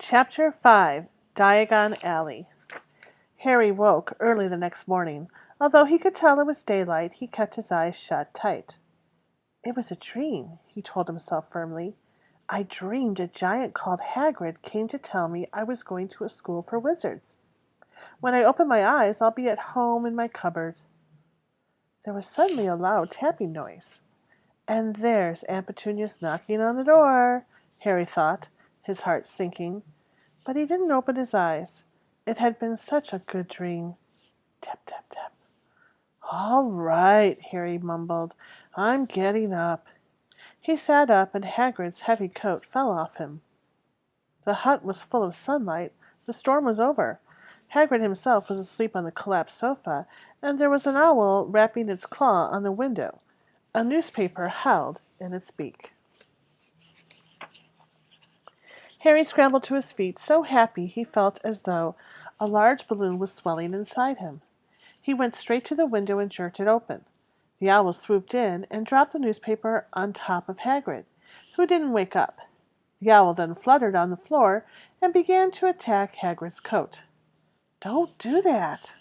Chapter 5 Diagon Alley. Harry woke early the next morning. Although he could tell it was daylight, he kept his eyes shut tight. It was a dream, he told himself firmly. I dreamed a giant called Hagrid came to tell me I was going to a school for wizards. When I open my eyes, I'll be at home in my cupboard. There was suddenly a loud tapping noise. And there's Aunt Petunia's knocking on the door, Harry thought, his heart sinking. But he didn't open his eyes. It had been such a good dream. Tap, tap, tap. All right, Harry mumbled. I'm getting up. He sat up, and Hagrid's heavy coat fell off him. The hut was full of sunlight. The storm was over. Hagrid himself was asleep on the collapsed sofa, and there was an owl rapping its claw on the window, a newspaper held in its beak. Harry scrambled to his feet, so happy he felt as though a large balloon was swelling inside him. He went straight to the window and jerked it open. The owl swooped in and dropped the newspaper on top of Hagrid, who didn't wake up. The owl then fluttered on the floor and began to attack Hagrid's coat. Don't do that.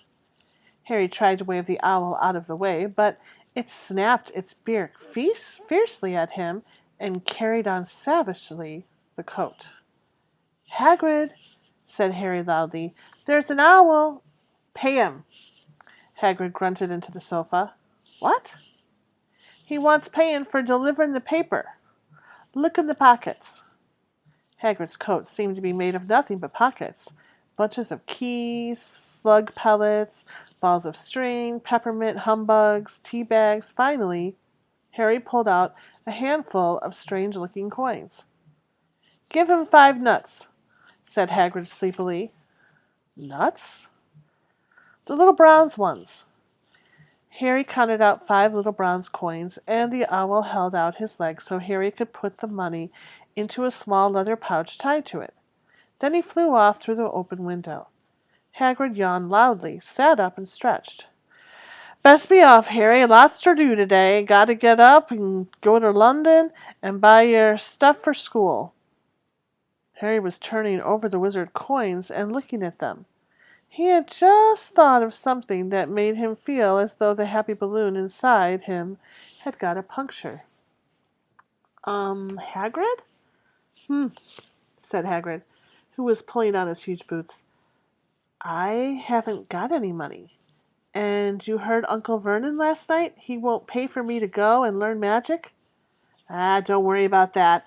Harry tried to wave the owl out of the way, but it snapped its beak fiercely at him and carried on savagely the coat. Hagrid, said Harry loudly, there's an owl. Pay him. Hagrid grunted into the sofa. What? He wants paying for delivering the paper. Look in the pockets. Hagrid's coat seemed to be made of nothing but pockets. Bunches of keys, slug pellets, balls of string, peppermint humbugs, tea bags. Finally, Harry pulled out a handful of strange-looking coins. Give him 5 nuts, said Hagrid sleepily. Nuts? The little bronze ones. Harry counted out 5 little bronze coins, and the owl held out his leg so Harry could put the money into a small leather pouch tied to it. Then he flew off through the open window. Hagrid yawned loudly, sat up, and stretched. Best be off, Harry. Lots to do today. Got to get up and go to London and buy your stuff for school. Harry was turning over the wizard coins and looking at them. He had just thought of something that made him feel as though the happy balloon inside him had got a puncture. Hagrid? Said Hagrid, who was pulling on his huge boots. I haven't got any money. And you heard Uncle Vernon last night? He won't pay for me to go and learn magic? Don't worry about that,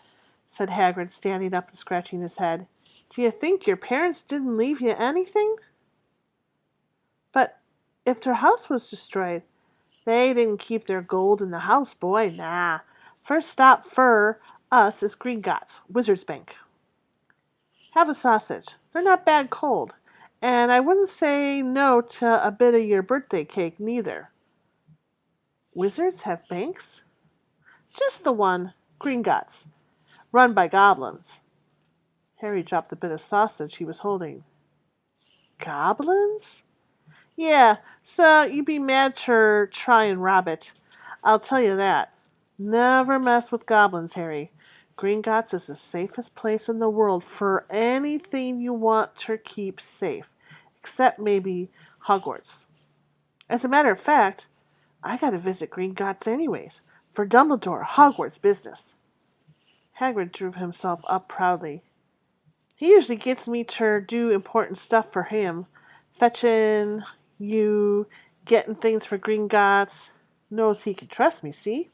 said Hagrid, standing up and scratching his head. Do you think your parents didn't leave you anything? But if their house was destroyed, they didn't keep their gold in the house, boy. Nah. First stop for us is Gringotts, Wizard's Bank. Have a sausage. They're not bad cold. And I wouldn't say no to a bit of your birthday cake, neither. Wizards have banks? Just the one, Gringotts, run by goblins. Harry dropped the bit of sausage he was holding. Goblins? Yeah, so you'd be mad to try and rob it. I'll tell you that. Never mess with goblins, Harry. Gringotts is the safest place in the world for anything you want to keep safe, except maybe Hogwarts. As a matter of fact, I got to visit Gringotts anyways, for Dumbledore, Hogwarts business. Hagrid drew himself up proudly. He usually gets me to do important stuff for him, fetching you, getting things for Gringotts. Knows he can trust me, see?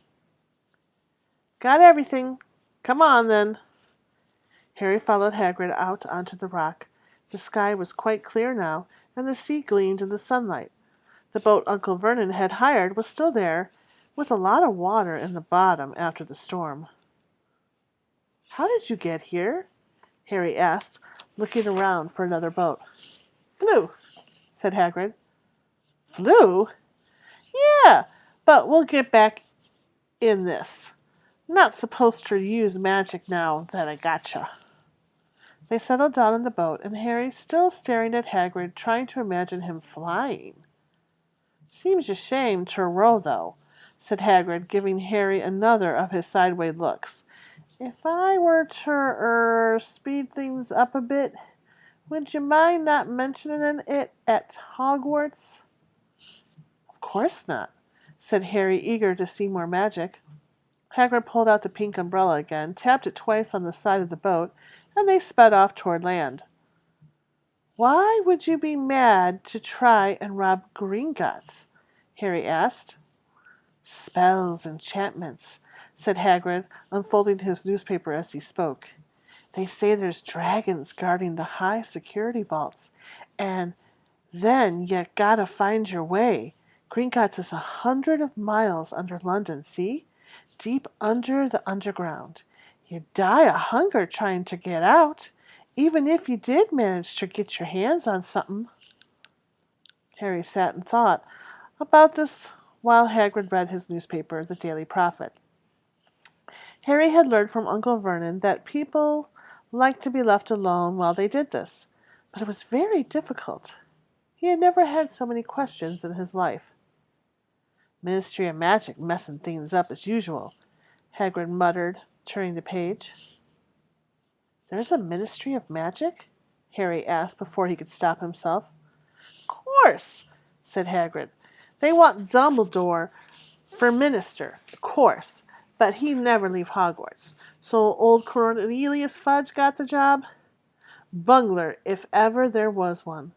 Got everything. Come on, then. Harry followed Hagrid out onto the rock. The sky was quite clear now, and the sea gleamed in the sunlight. The boat Uncle Vernon had hired was still there, with a lot of water in the bottom after the storm. How did you get here? Harry asked, looking around for another boat. Flew, said Hagrid. Flew? Yeah, but we'll get back in this. Not supposed to use magic now that I gotcha. They settled down in the boat, and Harry, still staring at Hagrid, trying to imagine him flying. Seems a shame to row, though, said Hagrid, giving Harry another of his sideways looks. If I were to speed things up a bit, would you mind not mentioning it at Hogwarts? Of course not, said Harry, eager to see more magic. Hagrid pulled out the pink umbrella again, tapped it twice on the side of the boat, and they sped off toward land. Why would you be mad to try and rob Gringotts? Harry asked. Spells, enchantments, said Hagrid, unfolding his newspaper as he spoke. They say there's dragons guarding the high security vaults, and then you gotta find your way. Gringotts is 100 of miles under London, see? Deep under the underground. You'd die of hunger trying to get out, even if you did manage to get your hands on something. Harry sat and thought about this while Hagrid read his newspaper, The Daily Prophet. Harry had learned from Uncle Vernon that people liked to be left alone while they did this, but it was very difficult. He had never had so many questions in his life. Ministry of Magic messing things up as usual, Hagrid muttered, turning the page. There's a Ministry of Magic? Harry asked before he could stop himself. Of course, said Hagrid. They want Dumbledore for minister, of course, but he'd never leave Hogwarts. So old Cornelius Fudge got the job? Bungler, if ever there was one.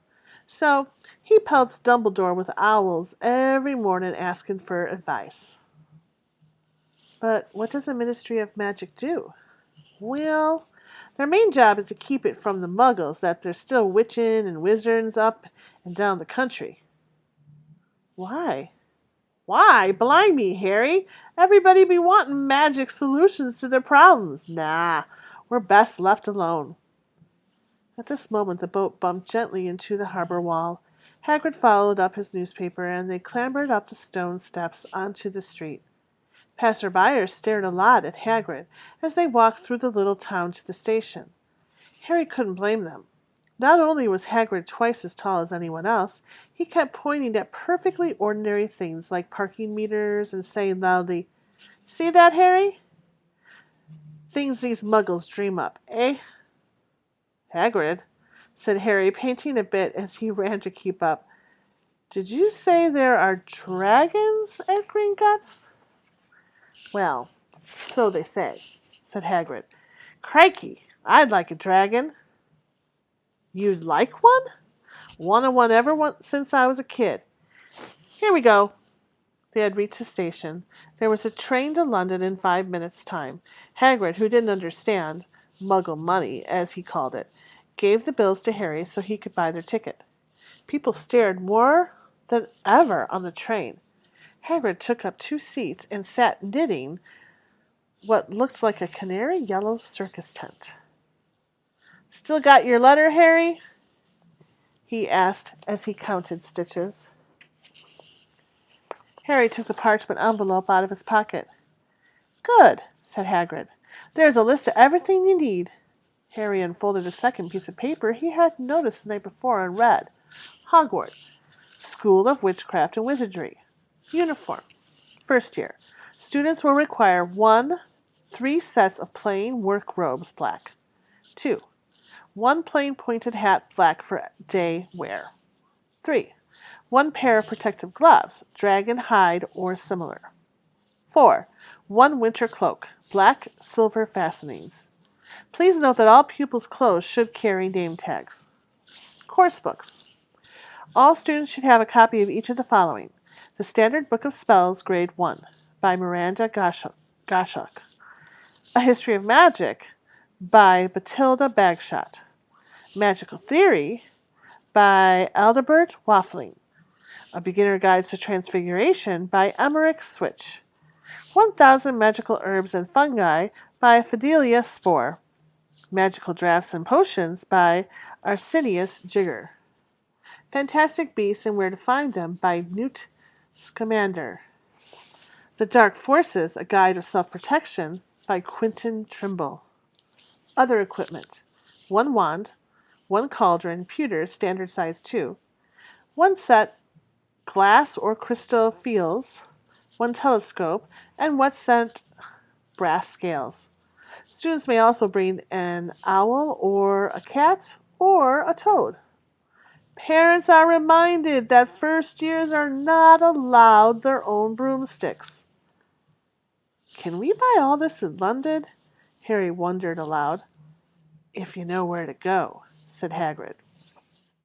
So he pelts Dumbledore with owls every morning asking for advice. But what does the Ministry of Magic do? Well, their main job is to keep it from the muggles that they're still witching and wizards up and down the country. Why? Why? Blimey, Harry. Everybody be wanting magic solutions to their problems. Nah, we're best left alone. At this moment the boat bumped gently into the harbor wall. Hagrid followed up his newspaper, and they clambered up the stone steps onto the street. Passerbyers stared a lot at Hagrid as they walked through the little town to the station. Harry couldn't blame them. Not only was Hagrid twice as tall as anyone else, he kept pointing at perfectly ordinary things like parking meters and saying loudly, See that, Harry? Things these muggles dream up, eh? Hagrid, said Harry, panting a bit as he ran to keep up. Did you say there are dragons at Gringotts? Well, so they say, said Hagrid. Crikey, I'd like a dragon. You'd like one? Wanted one ever since I was a kid. Here we go. They had reached the station. There was a train to London in 5 minutes' time. Hagrid, who didn't understand Muggle money, as he called it, gave the bills to Harry so he could buy their ticket. People stared more than ever on the train. Hagrid took up 2 seats and sat knitting what looked like a canary yellow circus tent. Still got your letter, Harry? He asked as he counted stitches. Harry took the parchment envelope out of his pocket. Good, said Hagrid. There's a list of everything you need. Harry unfolded a second piece of paper he had noticed the night before and read, Hogwarts, School of Witchcraft and Wizardry. Uniform. First year. Students will require 1, 3 sets of plain work robes, black. 2. 1 plain pointed hat, black for day wear. 3. 1 pair of protective gloves, dragon hide or similar. 4. 1 winter cloak, black, silver fastenings. Please note that all pupils' clothes should carry name tags. Course books. All students should have a copy of each of the following. The Standard Book of Spells, Grade 1, by Miranda Goshawk. A History of Magic, by Bathilda Bagshot. Magical Theory, by Aldebert Waffling. A Beginner Guide to Transfiguration, by Emmerich Switch. 1000 Magical Herbs and Fungi, by Fidelia Spore. Magical Drafts and Potions, by Arsenius Jigger. Fantastic Beasts and Where to Find Them, by Newt Scamander. The Dark Forces, A Guide of Self-Protection, by Quentin Trimble. Other equipment. 1 wand, 1 cauldron, pewter, standard size 2, 1 set glass or crystal fiels, 1 telescope, and 1 set brass scales. Students may also bring an owl or a cat or a toad. Parents are reminded that first years are not allowed their own broomsticks. Can we buy all this in London? Harry wondered aloud. If you know where to go, said Hagrid.